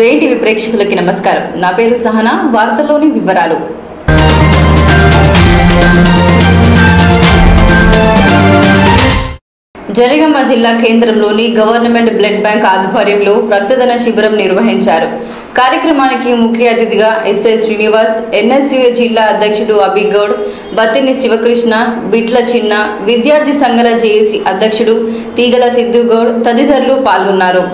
జేఎన్టీవీ ప్రేక్షకులకి నమస్కారం. నా పేరు సహనా. వార్తల్లోని వివరాలు. జనగామ జిల్లా కేంద్రంలోని గవర్నమెంట్ బ్లడ్ బ్యాంక్ ఆధ్వర్యంలో రక్తదాన శిబిరం నిర్వహించారు. కార్యక్రమానికి ముఖ్య అతిథిగా ఎస్ఐ శ్రీనివాస్, ఎన్ఎస్యుఏ జిల్లా అధ్యక్షుడు అభిగౌడ్, బత్తిని శివకృష్ణ, బిట్ల చిన్న, విద్యార్థి సంఘాల జేఏసీ అధ్యక్షుడు తీగల సిద్ధుగౌడ్ తదితరులు పాల్గొన్నారు.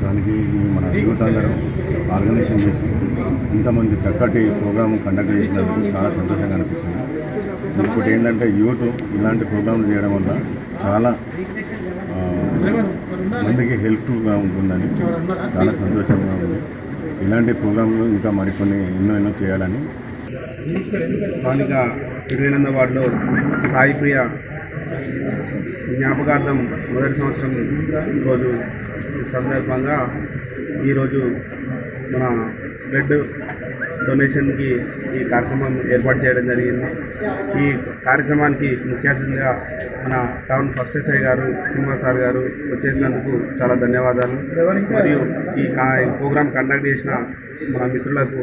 దానికి మన యూత్ అందరం ఆర్గనైజేషన్ చేసి ఇంతమంది చక్కటి ప్రోగ్రామ్ కండక్ట్ చేసినందుకు చాలా సంతోషంగా అనిపిస్తుంది. ఇంకోటి ఏంటంటే యూత్ ఇలాంటి ప్రోగ్రాంలు చేయడం వల్ల చాలా మందికి హెల్ప్ఫుల్గా ఉంటుందని చాలా సంతోషంగా ఉంది. ఇలాంటి ప్రోగ్రాంలు ఇంకా మరికొన్ని ఎన్నో చేయాలని. స్థానిక 28వ వార్డులో సాయి ప్రియ జ్ఞాపకార్థం మొదటి సంవత్సరం రోజు సందర్భంగా ఈరోజు మన బ్లడ్ డొనేషన్కి ఈ కార్యక్రమం ఏర్పాటు చేయడం జరిగింది. ఈ కార్యక్రమానికి ముఖ్య అతిథిగా మన టౌన్ ఫస్ట్ ఎస్ఐ గారు శ్రీనివాస్ సార్ గారు వచ్చేసినందుకు చాలా ధన్యవాదాలు. మరియు ఈ ప్రోగ్రాం కండక్ట్ చేసిన మన మిత్రులకు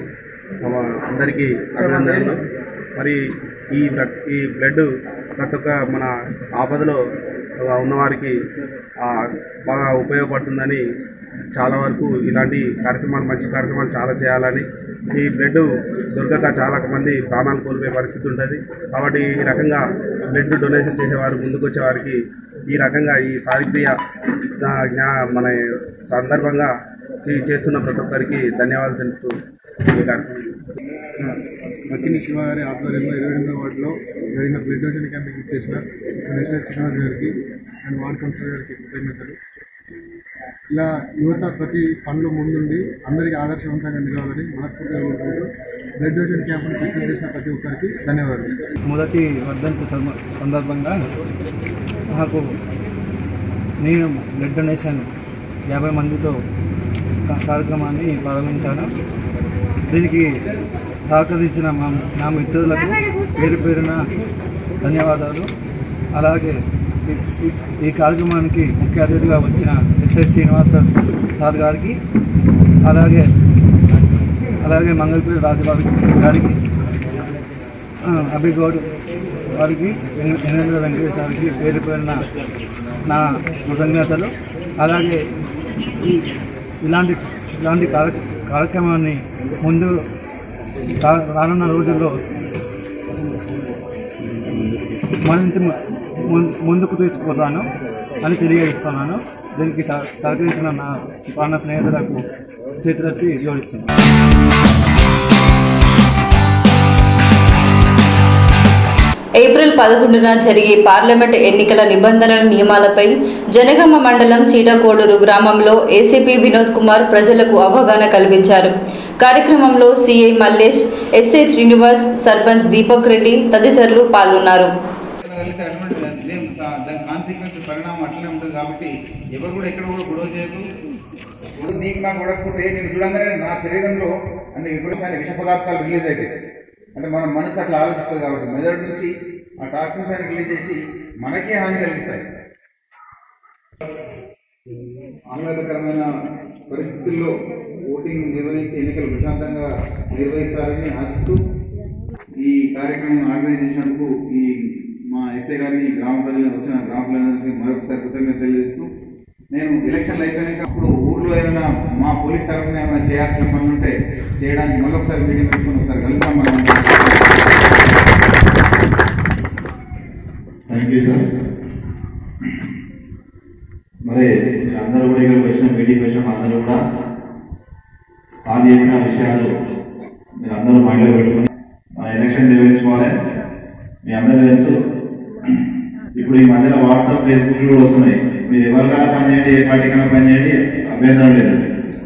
అందరికీ అభినందనలు. మరి ఈ బ్లడ్ ప్రతి ఒక్క మన ఆపదలో ఉన్నవారికి బాగా ఉపయోగపడుతుందని చాలా వరకు ఇలాంటి కార్యక్రమాలు మంచి కార్యక్రమాలు చాలా చేయాలని, ఈ బ్లడ్ దొరకక చాలా మంది ప్రాణాలు కోల్పోయే పరిస్థితి ఉంటుంది. కాబట్టి ఈ రకంగా బ్లడ్ డొనేషన్ చేసేవారు ముందుకు వచ్చేవారికి ఈ రకంగా ఈ సావిత్రియ మన సందర్భంగా చేస్తున్న ప్రతి ఒక్కరికి ధన్యవాదాలు తెలుపుతూ ఈ కార్యక్రమం బత్తిని శివ గారి ఆధ్వర్యంలో 28వ వార్డులో జరిగిన బ్లడ్ డొనేషన్ క్యాంప్కి ఇచ్చేసిన ఎస్ఐ శ్రీనివాస్ గారికి అండ్ వార్డ్ కౌన్సిలర్ గారికి కృతజ్ఞతలు. ఇలా యువత ప్రతి పనులు ముందుండి అందరికీ ఆదర్శవంతంగా నిలవాలని మనస్ఫూర్తిగా కోరుకుంటూ బ్లడ్ డొనేషన్ క్యాంప్ని సక్సెస్ చేసిన ప్రతి ఒక్కరికి ధన్యవాదాలు. మొదటి వర్ధంతి సందర్భంగా నాకు నేను బ్లడ్ డొనేషన్ 50 మందితో కార్యక్రమాన్ని ప్రారంభించాను. దీనికి సహకరించిన నా మిత్రులకు పేరు పేరున ధన్యవాదాలు. అలాగే ఈ కార్యక్రమానికి ముఖ్య అతిథిగా వచ్చిన ఎస్ఐ శ్రీనివాస్ సార్ గారికి, అలాగే మంగళపూరి రాజు గారికి, అభిగౌడ్ వారికి, ఎన్ఎల్ వెంకటేష్ గారికి పేరు పేరున నా కృతజ్ఞతలు. అలాగే ఇలాంటి కార్యక్రమాన్ని రానున్న రోజుల్లో మరింత ముందుకు తీసుకుపోతాను అని తెలియజేస్తున్నాను. దీనికి సహకరించిన నా ప్రాణ స్నేహితులకు చేతులెత్తి జోడిస్తున్నాను. ఏప్రిల్ 11న జరిగే పార్లమెంట్ ఎన్నికల నిబంధనల నియమాలపై జనగామ మండలం చీడకోడూరు గ్రామంలో ఏసీపీ వినోద్ కుమార్ ప్రజలకు అవగాహన కల్పించారు. కార్యక్రమంలో సిఐ మల్లేష్, ఎస్ఐ శ్రీనివాస్, సర్పంచ్ దీపక్ రెడ్డి తదితరులు పాల్గొన్నారు. నీకు నాకు ఉడకపోతే నేను చూడంగానే నా శరీరంలో అన్ని విష పదార్థాలు రిలీజ్ అవుతాయి. అంటే మన మనసు అట్లా ఆలోచిస్తుంది కాబట్టి మెదడు నుంచి ఆ టాక్సిన్స్ అని రిలీజ్ చేసి మనకే హాని కలిగిస్తాయి. ఆహ్లాదకరమైన పరిస్థితుల్లో ఓటింగ్ నిర్వహించి ఎన్నికలు ప్రశాంతంగా నిర్వహిస్తారని ఆశిస్తూ ఈ కార్యక్రమం ఆర్గనైజ్ చేసినందుకు ఈ మా ఎస్ఐ గారిని గ్రామ ప్రజలను వచ్చిన గ్రామ ప్రజలందరికీ మరొకసారి కృతజ్ఞత తెలియజేస్తూ నేను ఎలక్షన్లు అయిపోయినాక అప్పుడు ఊర్లో ఏదైనా మా పోలీస్ తరఫున ఏమైనా చేయాల్సిన పనులు ఉంటే చేయడానికి మళ్ళొకసారి మీటింగ్ పెట్టుకుని ఒకసారి కలుస్తాం. మనం థ్యాంక్ యూ సార్. మరి అందరూ కూడా ఇక్కడికి వచ్చిన మీటింగ్ వచ్చిన అందరూ కూడా సార్ చెప్పిన విషయాలు మీరు అందరూ మైండ్లో పెట్టుకుని మన ఎలక్షన్ నిర్వహించుకోవాలి. మీ అందరూ తెలుసు ఇప్పుడు ఈ మధ్యలో వాట్సాప్ ఫేస్బుక్ కూడా వస్తున్నాయి. మీరు ఎవరికైనా పని చేయండి, ఏ పార్టీకైనా పని చేయండి, అభ్యంతరం లేదు.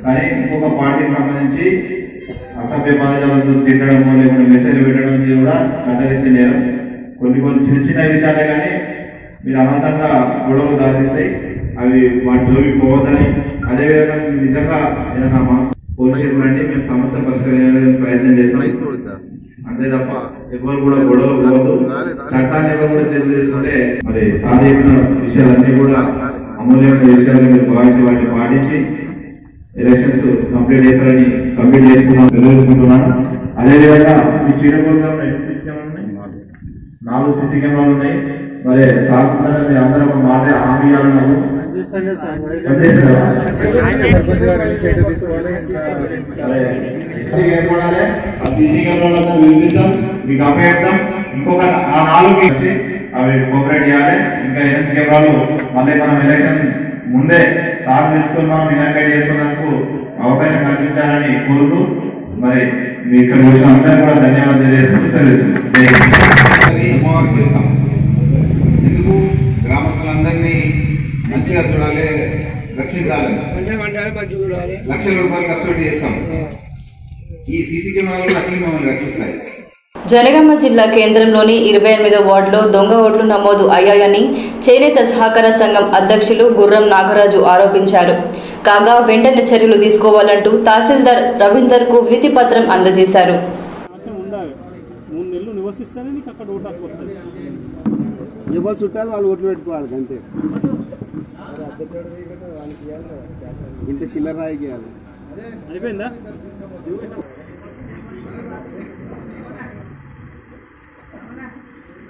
కానీ ఇంకొక పార్టీకి సంబంధించి అసభ్య పదజాలతో తిట్టడం లేకుంటే మెసేజ్ పెట్టడం కూడా చట్టరీత్యా నేరం. కొన్ని చిన్న చిన్న విషయాలే కానీ మీరు అనవసరంగా గొడవలు దాచిస్తాయి. అవి వాటి జోలికి పోవద్దని, అదేవిధంగా నిజంగా ఏదైనా మనసు పోలీస్ స్టేషన్ అంటే మేము సమస్య పరిష్కరించడానికి ప్రయత్నం చేస్తాం. అంతే తప్ప ఎవరు కూడా గొడవలు పోవద్దు. చట్టాన్ని ఎవరు కూడా తెలియజేసుకుంటే మరి సాధించిన విషయాలన్నీ కూడా అమూల్యమైన విషయాలు మీరు భావించి వాటిని పాటించి ఎలక్షన్స్ కంప్లీట్ చేస్తారని కంప్లీట్ చేసుకుంటున్నాను. అదేవిధంగా మీ చీడపూర్లో సీసీ కెమెరాలు ఉన్నాయి, 4 సీసీ కెమెరాలు ఉన్నాయి. మరి సాధారణ మీ అందరూ ఒక మాట హామీ ఇవ్వాలి. ఏర్పడాలి. ఆ సీసీ కెమెరాలు వినిపిస్తాం, మీకు అప్పగిస్తాం. ఇంకొక ఆ 4 అవి కోఆపరేట్ చేయాలి. ఇంకా 8 కెమెరాలు మళ్ళీ మనం ఎలక్షన్ ముందే సార్ తెలుసుకొని మనం ఇనాగ్రేట్ చేసుకున్నందుకు అవకాశం కల్పించాలని కోరుతూ మరి మీ ఇక్కడ వచ్చిన అందరికీ కూడా ధన్యవాదాలు తెలియజేసుకుంటూ చేస్తాం. ఎందుకు గ్రామస్తులందరినీ మంచిగా చూడాలి, రక్షించాలి. లక్షల రూపాయలు ఖర్చు చేస్తాం. ఈ సీసీ కెమెరాలు అట్లే మమ్మల్ని రక్షిస్తాయి. జనగామ జిల్లా కేంద్రంలోని 28వ వార్డులో దొంగ ఓట్లు నమోదు అయ్యాయని చేనేత సహకార సంఘం అధ్యక్షులు గుర్రం నాగరాజు ఆరోపించారు. కాగా వెంటనే చర్యలు తీసుకోవాలంటూ తహసీల్దార్ రవీందర్ కు వినతి పత్రం అందజేశారు. ఎవరు చుట్టాలు వాళ్ళు ఓట్లు పెట్టుకోవాలి అంతే. ఇంత చిల్లర రాయికేయాలి. అయిపోయిందా?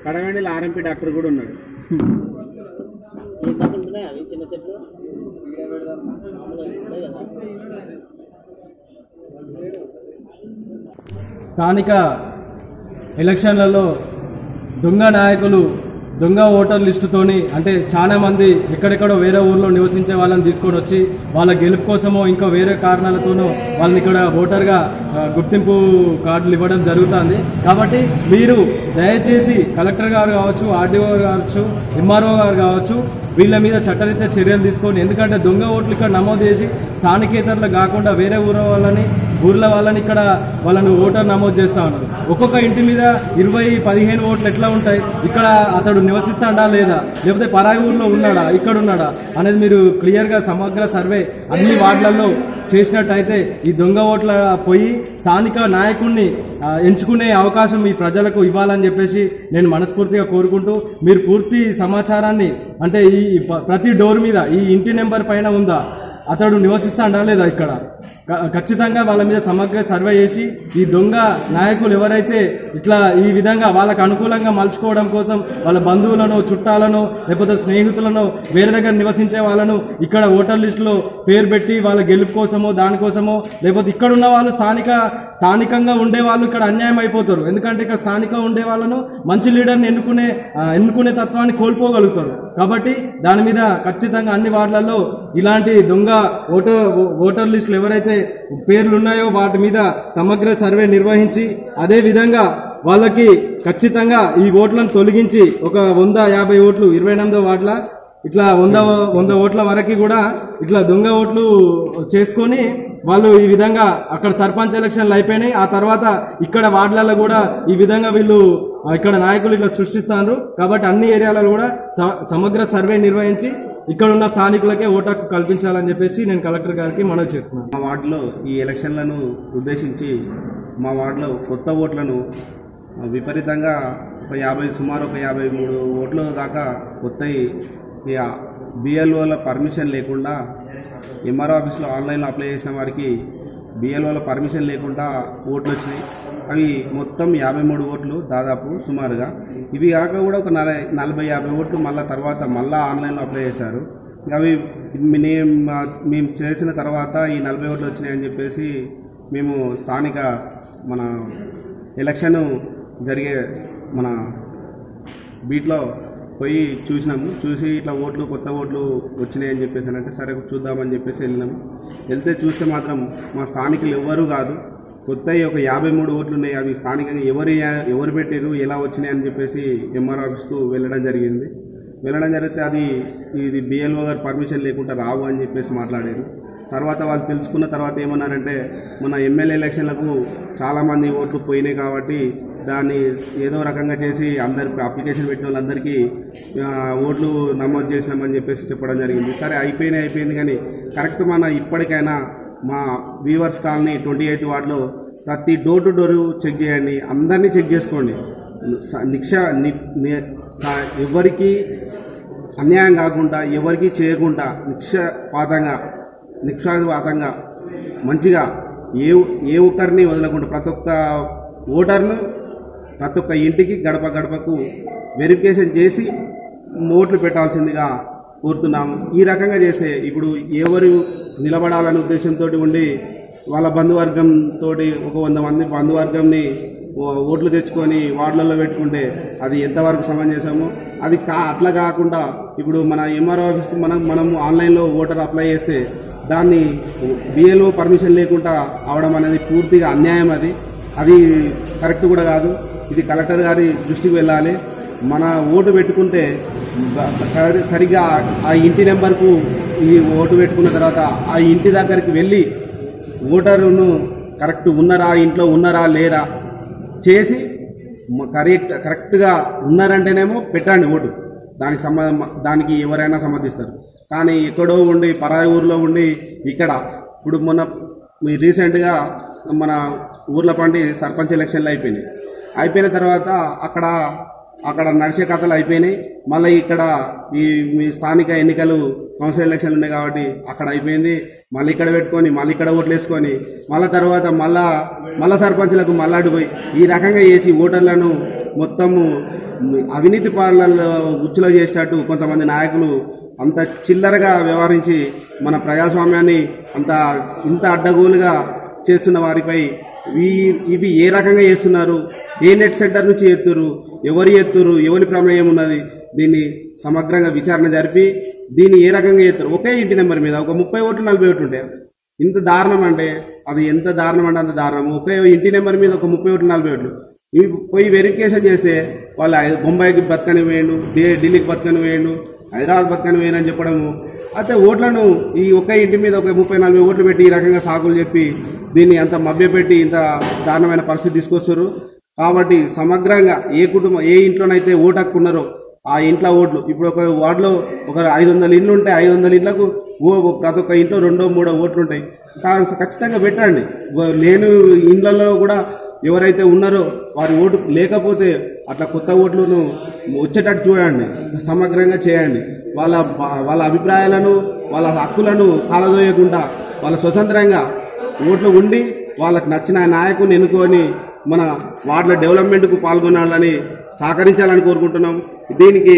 కడగండిలో ఆర్ఎంపీ డాక్టర్ కూడా ఉన్నాడు. స్థానిక ఎలక్షన్లలో దొంగ నాయకులు దొంగ ఓటర్ లిస్టుతోని అంటే చాలా మంది ఎక్కడెక్కడో వేరే ఊర్లో నివసించే వాళ్ళని తీసుకొని వచ్చి వాళ్ళ గెలుపు కోసమో ఇంకా వేరే కారణాలతోనో వాళ్ళని ఇక్కడ ఓటర్గా గుర్తింపు కార్డులు ఇవ్వడం జరుగుతుంది. కాబట్టి మీరు దయచేసి కలెక్టర్ గారు కావచ్చు, ఆర్డీఓ కావచ్చు, ఎంఆర్ఓ గారు కావచ్చు, వీళ్ళ మీద చట్టరీత్యా చర్యలు తీసుకొని, ఎందుకంటే దొంగ ఓట్లు ఇక్కడ నమోదు చేసి స్థానికేతరులు కాకుండా వేరే ఊర్ల వాళ్ళని ఇక్కడ వాళ్ళను ఓటర్ నమోదు చేస్తా ఉన్నారు. ఒక్కొక్క ఇంటి మీద 20-15 ఓట్లు ఎట్లా ఉంటాయి? ఇక్కడ అతడు నివసిస్తాడా లేదా, లేకపోతే పరాయి ఊర్లో ఉన్నాడా, ఇక్కడ ఉన్నాడా అనేది మీరు క్లియర్గా సమగ్ర సర్వే అన్ని వార్డులలో చేసినట్టయితే ఈ దొంగ ఓట్ల పోయి స్థానిక నాయకుడిని ఎంచుకునే అవకాశం ఈ ప్రజలకు ఇవ్వాలని చెప్పేసి నేను మనస్ఫూర్తిగా కోరుకుంటూ, మీరు పూర్తి సమాచారాన్ని అంటే ఈ ప్రతి డోర్ మీద ఈ ఇంటి నెంబర్ పైన ఉందా, అతడు నివసిస్తాడా లేదా, ఇక్కడ ఖచ్చితంగా వాళ్ళ మీద సమగ్ర సర్వే చేసి ఈ దొంగ నాయకులు ఎవరైతే ఇట్లా ఈ విధంగా వాళ్ళకు అనుకూలంగా మలుచుకోవడం కోసం వాళ్ళ బంధువులను, చుట్టాలను, లేకపోతే స్నేహితులను, వేరే దగ్గర నివసించే వాళ్ళను ఇక్కడ ఓటర్ లిస్టులో పేరు పెట్టి వాళ్ళ గెలుపు కోసమో దానికోసమో, లేకపోతే ఇక్కడ ఉన్న వాళ్ళు స్థానికంగా ఉండే వాళ్ళు ఇక్కడ అన్యాయం అయిపోతారు. ఎందుకంటే ఇక్కడ స్థానికంగా ఉండే వాళ్ళను మంచి లీడర్ని ఎన్నుకునే తత్వాన్ని కోల్పోగలుగుతారు. కాబట్టి దాని మీద ఖచ్చితంగా అన్ని వార్డులలో ఇలాంటి దొంగ ఓటర్ లిస్టులు ఎవరైతే పేర్లు ఉన్నాయో వాటి మీద సమగ్ర సర్వే నిర్వహించి అదే విధంగా వాళ్ళకి ఖచ్చితంగా ఈ ఓట్లను తొలగించి ఒక 150 ఓట్లు 28వ వార్డుల ఇట్లా 100 ఓట్ల వరకు కూడా ఇట్లా దొంగ ఓట్లు చేసుకొని వాళ్ళు ఈ విధంగా అక్కడ సర్పంచ్ ఎలక్షన్లు అయిపోయినాయి. ఆ తర్వాత ఇక్కడ వార్డులలో కూడా ఈ విధంగా వీళ్ళు ఇక్కడ నాయకులు ఇట్లా సృష్టిస్తున్నారు. కాబట్టి అన్ని ఏరియాలలో కూడా సమగ్ర సర్వే నిర్వహించి ఇక్కడ ఉన్న స్థానికులకే ఓటు హక్కు కల్పించాలని చెప్పేసి నేను కలెక్టర్ గారికి మనవి చేస్తున్నాను. మా వార్డులో ఈ ఎలక్షన్లను ఉద్దేశించి మా వార్డులో కొత్త ఓట్లను విపరీతంగా సుమారు ఒక 53 ఓట్ల దాకా కొత్తవి బిఎల్ఓల పర్మిషన్ లేకుండా ఎంఆర్ఓ ఆఫీస్లో ఆన్లైన్లో అప్లై చేసిన వారికి బిఎల్ఓల పర్మిషన్ లేకుండా ఓట్లు వచ్చినాయి. అవి మొత్తం 53 ఓట్లు దాదాపు సుమారుగా. ఇవి కాక కూడా ఒక 40-50 ఓట్లు మళ్ళీ తర్వాత ఆన్లైన్లో అప్లై చేశారు. అవి మేము చేసిన తర్వాత ఈ 40 ఓట్లు వచ్చినాయని చెప్పేసి మేము స్థానిక మన ఎలక్షన్ జరిగే మన బీట్లో పోయి చూసి ఇట్లా కొత్త ఓట్లు వచ్చినాయని చెప్పేసి అంటే సరే చూద్దామని చెప్పేసి వెళ్ళినాము. వెళ్తే చూస్తే మాత్రం మా స్థానికులు ఎవ్వరూ కాదు, కొత్తవి ఒక 53 ఓట్లు ఉన్నాయి. అవి స్థానికంగా ఎవరు పెట్టారు, ఎలా వచ్చినాయి అని చెప్పేసి ఎంఆర్ఓ ఆఫీస్కు వెళ్ళడం జరిగితే ఇది బిఎల్ఓ గారు పర్మిషన్ లేకుండా రావు అని చెప్పేసి మాట్లాడారు. తర్వాత వాళ్ళు తెలుసుకున్న తర్వాత ఏమన్నారంటే మన ఎమ్మెల్యే ఎలక్షన్లకు చాలామంది ఓట్లు పోయినాయి కాబట్టి దాన్ని ఏదో రకంగా చేసి అందరికి అప్లికేషన్ పెట్టిన వాళ్ళందరికీ ఓట్లు నమోదు చేసినామని చెప్పేసి చెప్పడం జరిగింది. సరే అయిపోయింది కానీ కరెక్ట్ ఇప్పటికైనా మా వీవర్స్ కాలనీ 28th వార్డులో ప్రతి డోర్ టు డోర్ చెక్ చేయండి, అందరినీ చెక్ చేసుకోండి. ఎవరికి అన్యాయం కాకుండా ఎవరికి చేయకుండా నిక్షపాతంగా మంచిగా ఏ ఒక్కరిని వదలకుండా ప్రతి ఒక్క ఓటర్ను ప్రతి ఒక్క ఇంటికి గడపకు వెరిఫికేషన్ చేసి ఓట్లు పెట్టాల్సిందిగా కోరుతున్నాము. ఈ రకంగా చేస్తే ఇప్పుడు ఎవరు నిలబడాలనే ఉద్దేశంతో ఉండి వాళ్ళ బంధువర్గంతో ఒక 100 మంది బంధువర్గంని ఓట్లు తెచ్చుకొని వార్డులలో పెట్టుకుంటే అది ఎంతవరకు సమంజసమో అది అట్లా కాకుండా ఇప్పుడు మన ఎంఆర్ఓ ఆఫీస్కి మనము ఆన్లైన్లో ఓటర్ అప్లై చేస్తే దాన్ని బిఎల్ఓ పర్మిషన్ లేకుండా అవడం అనేది పూర్తిగా అన్యాయం. అది కరెక్ట్ కూడా కాదు. ఇది కలెక్టర్ గారి దృష్టికి వెళ్ళాలి. మన ఓటు పెట్టుకుంటే సరిగ్గా ఆ ఇంటి నెంబర్కు ఈ ఓటు పెట్టుకున్న తర్వాత ఆ ఇంటి దగ్గరికి వెళ్ళి ఓటరును కరెక్ట్ ఇంట్లో ఉన్నారా లేరా చేసి కరెక్ట్గా ఉన్నారంటేనేమో పెట్టండి ఓటు. దానికి ఎవరైనా సమర్థిస్తారు. కానీ ఎక్కడో ఉండి పరాయి ఊర్లో ఉండి ఇక్కడ ఇప్పుడు రీసెంట్గా మన ఊర్ల పండి సర్పంచ్ ఎలక్షన్లు అయిపోయిన తర్వాత అక్కడ నడిచే కథలు అయిపోయినాయి. మళ్ళీ ఇక్కడ మీ స్థానిక ఎన్నికలు కౌన్సిల్ ఎలక్షన్లు ఉన్నాయి కాబట్టి అక్కడ అయిపోయింది. మళ్ళీ ఇక్కడ పెట్టుకొని మళ్ళీ ఇక్కడ ఓట్లు వేసుకొని మళ్ళీ తర్వాత మళ్ళా సర్పంచ్లకు మళ్ళాడిపోయి ఈ రకంగా చేసి ఓటర్లను మొత్తము అవినీతి పాలనలో ఉచ్చులో చేసేటట్టు కొంతమంది నాయకులు అంత చిల్లరగా వ్యవహరించి మన ప్రజాస్వామ్యాన్ని ఇంత అడ్డగోలుగా చేస్తున్న వారిపై ఇవి ఏ రకంగా చేస్తున్నారు, ఏ నెట్ సెంటర్ నుంచి ఎవరి ప్రమేయం ఉన్నది, దీన్ని సమగ్రంగా విచారణ జరిపి దీన్ని ఏ రకంగా చేస్తారు. ఒకే ఇంటి నెంబర్ మీద ఒక 30 ఓట్లు 40 ఓట్లు ఉంటాయి. ఇంత దారుణం అంటే అంత దారుణం. ఒకే ఇంటి నెంబర్ మీద ఒక 30 ఓట్లు 40 ఓట్లు ఇవి పోయి వెరిఫికేషన్ చేస్తే వాళ్ళు బొంబాయికి బతకని వేయండు, ఢిల్లీకి బతకని వేయండు, హైదరాబాద్ బతకని వేయను అని చెప్పడము. అయితే ఓట్లను ఈ ఒక్క ఇంటి మీద ఒక 30-40 ఓట్లు పెట్టి ఈ రకంగా సాకులు చెప్పి దీన్ని అంత మభ్యపెట్టి ఇంత దారుణమైన పరిస్థితి తీసుకొస్తారు. కాబట్టి సమగ్రంగా ఏ ఇంట్లోనైతే ఓటు హక్కు ఉన్నారో ఆ ఇంట్లో ఓట్లు ఇప్పుడు ఒక వార్డులో ఒక 500 ఇండ్లు ఉంటే 500 ఇండ్లకు ప్రతి ఒక్క ఇంట్లో 2-3 ఓట్లు ఉంటాయి. ఖచ్చితంగా పెట్టండి. లేని ఇండ్లలో కూడా ఎవరైతే ఉన్నారో వారి ఓటు లేకపోతే అట్లా కొత్త ఓట్లను వచ్చేటట్టు చూడండి, సమగ్రంగా చేయండి. వాళ్ళ అభిప్రాయాలను వాళ్ళ హక్కులను కాలదోయకుండా వాళ్ళ స్వతంత్రంగా ఓట్లు ఉండి వాళ్ళకి నచ్చిన నాయకుని ఎన్నుకొని మన వార్డుల డెవలప్మెంట్కు పాల్గొనాలని సహకరించాలని కోరుకుంటున్నాం. దీనికి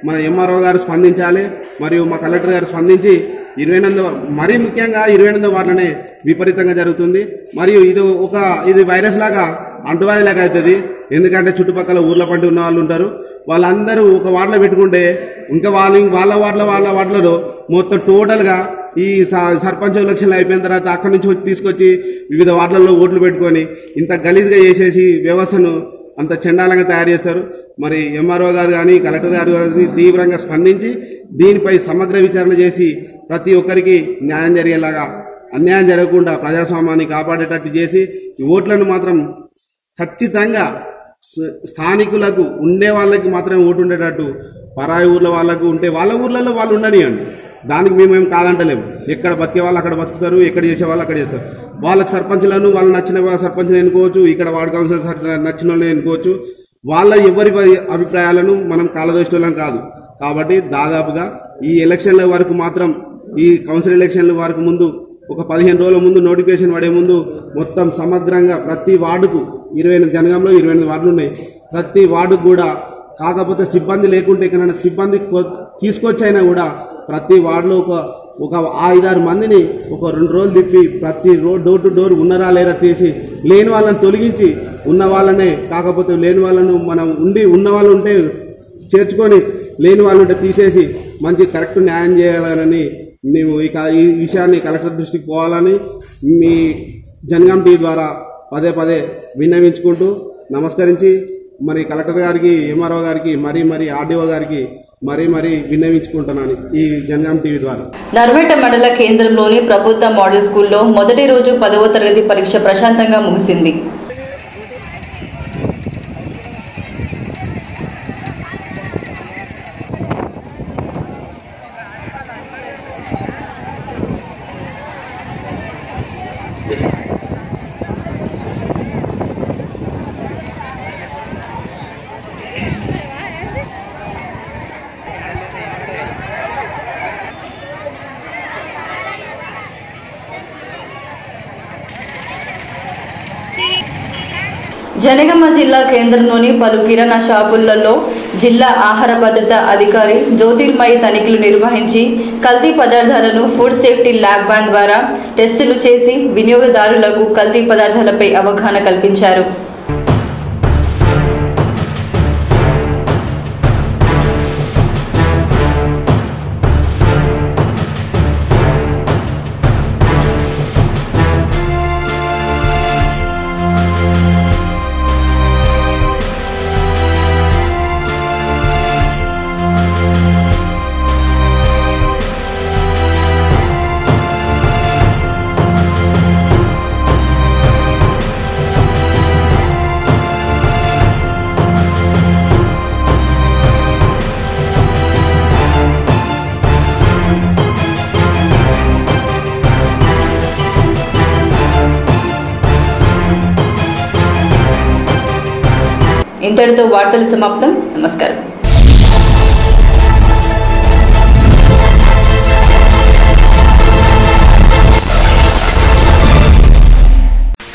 మన ఎంఆర్ఓ గారు స్పందించాలి, మరియు మా కలెక్టర్ గారు స్పందించి 28 మరీ ముఖ్యంగా 28 వార్డులనే విపరీతంగా జరుగుతుంది. మరియు ఇది వైరస్ లాగా అంటువ్యాధి లాగా అవుతుంది. ఎందుకంటే చుట్టుపక్కల ఊర్ల పంటి ఉన్న వాళ్ళు ఉంటారు. వాళ్ళందరూ ఒక వార్డులో పెట్టుకుంటే ఇంకా వాళ్ళ వార్డులలో మొత్తం టోటల్గా ఈ సర్పంచ్ ఎలక్షన్లు అయిపోయిన తర్వాత అక్కడి నుంచి తీసుకొచ్చి వివిధ వార్డులలో ఓట్లు పెట్టుకొని ఇంత గలీజ్గా చేసేసి వ్యవస్థను అంత చండాలంగా తయారు చేస్తారు. మరి ఎంఆర్ఓ గారు కానీ కలెక్టర్ గారు కానీ తీవ్రంగా స్పందించి దీనిపై సమగ్ర విచారణ చేసి ప్రతి ఒక్కరికి న్యాయం జరిగేలాగా, అన్యాయం జరగకుండా ప్రజాస్వామ్యాన్ని కాపాడేటట్టు చేసి ఈ ఓట్లను మాత్రం ఖచ్చితంగా స్థానికులకు ఉండే వాళ్ళకి మాత్రమే ఓటు ఉండేటట్టు, పరాయి ఊర్ల వాళ్ళకు ఉంటే వాళ్ళ ఊర్లలో వాళ్ళు ఉండనియండి. దానికి మేమేం కాదంటలేము. ఎక్కడ బతికే వాళ్ళు అక్కడ బతుకుతారు, ఎక్కడ చేసే వాళ్ళు అక్కడ చేస్తారు. వాళ్ళకి సర్పంచ్లను వాళ్ళు నచ్చిన సర్పంచ్ని ఎన్నుకోవచ్చు, ఇక్కడ వార్డు కౌన్సిలర్ నచ్చిన వాళ్ళని ఎన్నుకోవచ్చు. వాళ్ళ ఎవరి అభిప్రాయాలను మనం కాలదోషం కాదు. కాబట్టి దాదాపుగా ఈ ఎలక్షన్ల వరకు మాత్రం ఈ కౌన్సిల్ ఎలక్షన్ల వరకు ముందు ఒక 15 రోజుల ముందు నోటిఫికేషన్ పడే ముందు మొత్తం సమగ్రంగా ప్రతి వార్డుకు 28 జనగాంలో 28 వార్డులు ఉన్నాయి. ప్రతి వార్డుకు కూడా కాకపోతే సిబ్బంది లేకుంటే ఇక్కడ సిబ్బంది తీసుకొచ్చైనా కూడా ప్రతి వార్డులో ఒక 5-6 మందిని ఒక 2 రోజులు తిప్పి ప్రతి డోర్ టు డోర్ ఉన్నారా లేరా తీసి లేని వాళ్ళని తొలగించి ఉన్న వాళ్ళనే, కాకపోతే లేని వాళ్ళను మనం ఉన్న వాళ్ళు ఉంటే చేర్చుకొని లేని వాళ్ళు ఉంటే తీసేసి మంచి కరెక్ట్ న్యాయం చేయాలని మేము ఈ విషయాన్ని కలెక్టర్ దృష్టికి పోవాలని మీ జనగాం టీవీ ద్వారా పదే పదే విన్నవించుకుంటూ నమస్కరించి మరి కలెక్టర్ గారికి, ఎంఆర్ఓ గారికి, మరి ఆర్డీఓ గారికి మరీ విన్నవించుకుంటున్నాను ఈ జనగాం టీవీ ద్వారా. నర్వేట మండల కేంద్రంలోని ప్రభుత్వ మోడల్ స్కూల్లో మొదటి రోజు 10వ తరగతి పరీక్ష ప్రశాంతంగా ముగిసింది. జనగామ జిల్లా కేంద్రంలోని పలు కిరాణా షాపులలో జిల్లా ఆహార భద్రతా అధికారి జ్యోతిర్మయి తనిఖీలు నిర్వహించి కల్తీ పదార్థాలను ఫుడ్ సేఫ్టీ ల్యాబ్ వ్యాన్ ద్వారా టెస్టులు చేసి వినియోగదారులకు కల్తీ పదార్థాలపై అవగాహన కల్పించారు. ఇంతటితో వార్తలు సమాప్తం. నమస్కారం.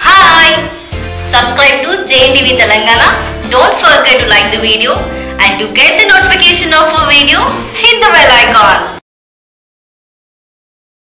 Hi, subscribe to JNTV Telangana. Don't forget to like the video and to get the notification of a video, hit the bell icon.